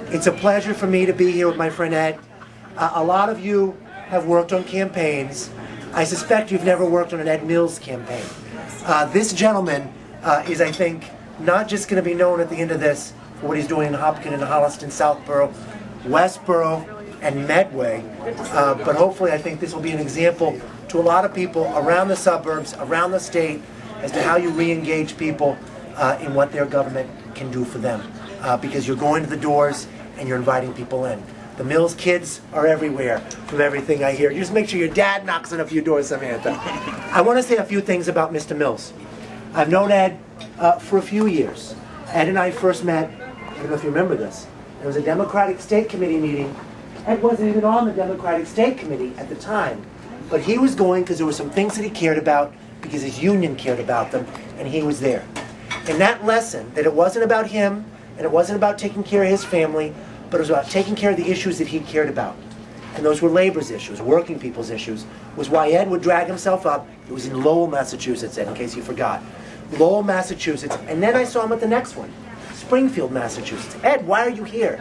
It's a pleasure for me to be here with my friend Ed. A lot of you have worked on campaigns. I suspect you've never worked on an Ed Mills campaign. This gentleman is, I think, not just going to be known at the end of this for what he's doing in Hopkinton, Holliston, Southborough, Westborough, and Medway, but hopefully I think this will be an example to a lot of people around the suburbs, around the state, as to how you re-engage people in what their government can do for them. Because you're going to the doors and you're inviting people in. The Mills kids are everywhere from everything I hear. You just make sure your dad knocks on a few doors, Samantha. I want to say a few things about Mr. Mills. I've known Ed for a few years. Ed and I first met, I don't know if you remember this, there was a Democratic State Committee meeting. Ed wasn't even on the Democratic State Committee at the time, but he was going because there were some things that he cared about, because his union cared about them, and he was there. And that lesson, that it wasn't about him, and it wasn't about taking care of his family, but it was about taking care of the issues that he cared about. And those were labor's issues, working people's issues, was why Ed would drag himself up. It was in Lowell, Massachusetts, Ed, in case you forgot. Lowell, Massachusetts. And then I saw him at the next one, Springfield, Massachusetts. Ed, why are you here?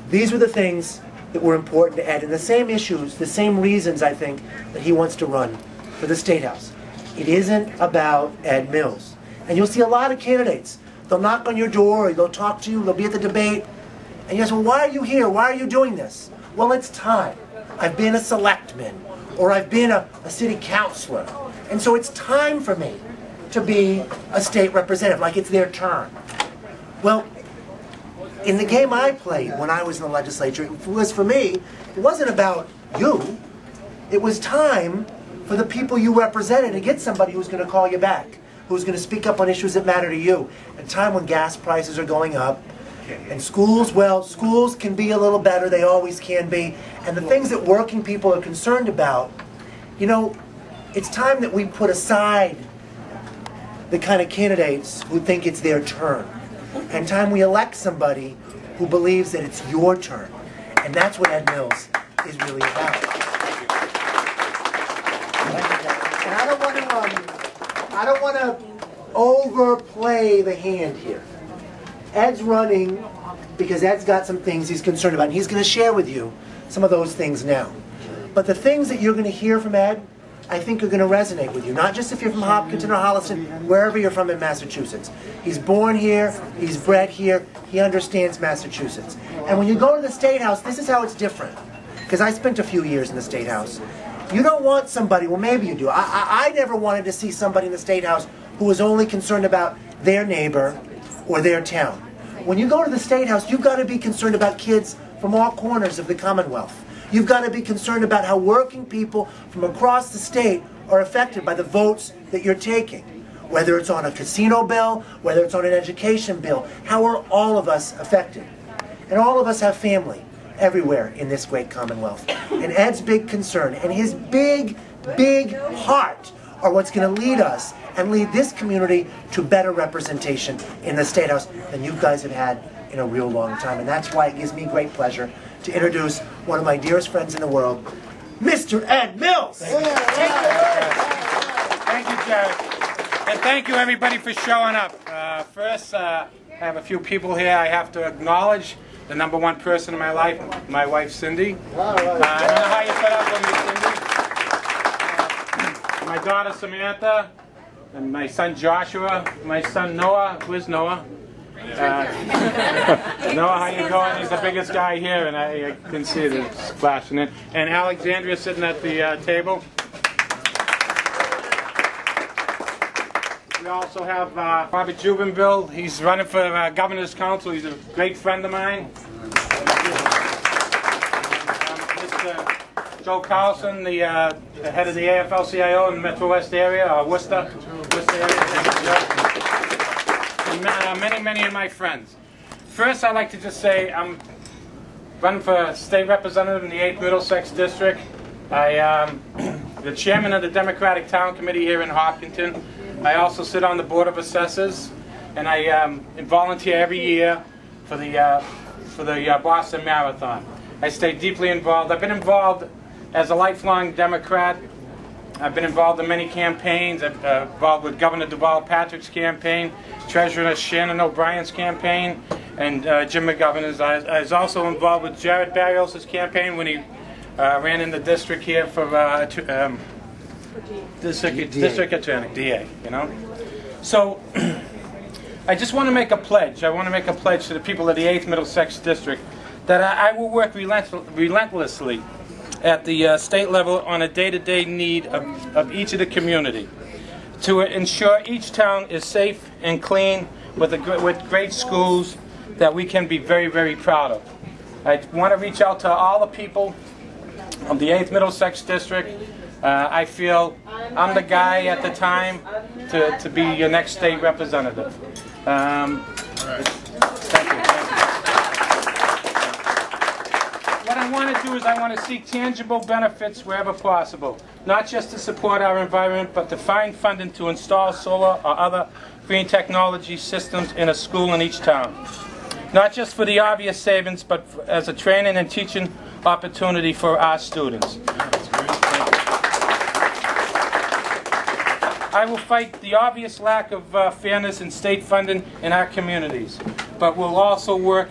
These were the things that were important to Ed, and the same issues, the same reasons, I think, that he wants to run for the State House. It isn't about Ed Mills. And you'll see a lot of candidates. They'll knock on your door, or they'll talk to you, they'll be at the debate, and you ask, well, why are you here? Why are you doing this? Well, it's time. I've been a selectman, or I've been a city councilor, and so it's time for me to be a state representative, like it's their turn. Well, in the game I played when I was in the legislature, it was for me, it wasn't about you. It was time for the people you represented to get somebody who's going to call you back, who's going to speak up on issues that matter to you. At a time when gas prices are going up, and schools, well, schools can be a little better, they always can be, and the things that working people are concerned about, you know, it's time that we put aside the kind of candidates who think it's their turn, and time we elect somebody who believes that it's your turn. And that's what Ed Mills is really about. And I don't want to overplay the hand here. Ed's running because Ed's got some things he's concerned about, and he's going to share with you some of those things now. But the things that you're going to hear from Ed, I think are going to resonate with you, not just if you're from Hopkinton or Holliston, wherever you're from in Massachusetts. He's born here, he's bred here, he understands Massachusetts. And when you go to the State House, this is how it's different. Because I spent a few years in the State House. You don't want somebody, well maybe you do, I never wanted to see somebody in the State House who was only concerned about their neighbor or their town. When you go to the State House, you've got to be concerned about kids from all corners of the Commonwealth. You've got to be concerned about how working people from across the state are affected by the votes that you're taking. Whether it's on a casino bill, whether it's on an education bill, how are all of us affected? And all of us have family everywhere in this great Commonwealth. And Ed's big concern and his big, big heart are what's going to lead us and lead this community to better representation in the State House than you guys have had in a real long time. And that's why it gives me great pleasure to introduce one of my dearest friends in the world, Mr. Ed Mills. Thank you, Jared. And thank you, everybody, for showing up. First, I have a few people here I have to acknowledge. The number one person in my life, my wife, Cindy. I don't know how you put up with me, Cindy. My daughter, Samantha. And my son, Joshua. My son, Noah. Where's Noah? Noah, how you going? He's the biggest guy here, and I can see the splashing in. And Alexandria sitting at the table. We also have Robert Jubenville. He's running for Governor's Council. He's a great friend of mine. Mr. Joe Carlson, the head of the AFL-CIO in the Metro West area, Worcester area. And many of my friends. First, I'd like to just say I'm running for state representative in the 8th Middlesex District. I am the chairman of the Democratic Town Committee here in Hopkinton. I also sit on the Board of Assessors, and I volunteer every year for the Boston Marathon. I stay deeply involved. I've been involved as a lifelong Democrat. I've been involved in many campaigns. I've involved with Governor Deval Patrick's campaign, Treasurer Shannon O'Brien's campaign, and Jim McGovern. I was also involved with Jared Barrios' campaign when he ran in the district here for district attorney, DA, you know. So I just want to make a pledge. I want to make a pledge to the people of the 8th Middlesex District that I will work relentlessly at the state level on a day-to-day need of each of the community to ensure each town is safe and clean with great schools that we can be very, very proud of. I want to reach out to all the people of the 8th Middlesex District. I feel I'm the guy at the time to be your next state representative. Thank you. What I want to do is I want to seek tangible benefits wherever possible, not just to support our environment, but to find funding to install solar or other green technology systems in a school in each town. Not just for the obvious savings, but as a training and teaching opportunity for our students. I will fight the obvious lack of fairness in state funding in our communities, but will also work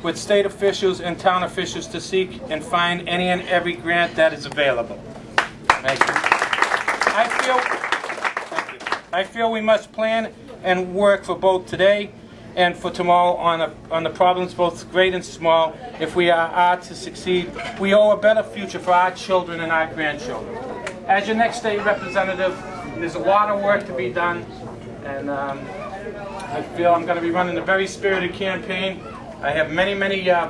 with state officials and town officials to seek and find any and every grant that is available. Thank you. I feel we must plan and work for both today and for tomorrow on the problems, both great and small. If we are to succeed, we owe a better future for our children and our grandchildren. As your next state representative, there's a lot of work to be done, and I feel I'm going to be running a very spirited campaign. I have many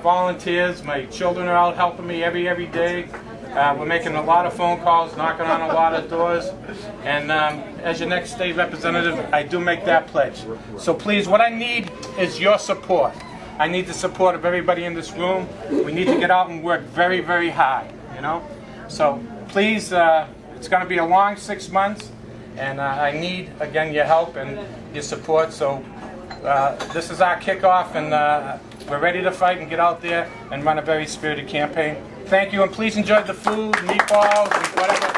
volunteers. My children are out helping me every day. We're making a lot of phone calls, knocking on a lot of doors, and as your next state representative, I do make that pledge. So please, what I need is your support. I need the support of everybody in this room. We need to get out and work very, very hard, you know? So please, it's going to be a long 6 months, and I need, again, your help and your support. So this is our kickoff, and we're ready to fight and get out there and run a very spirited campaign. Thank you, and please enjoy the food, meatballs, and whatever.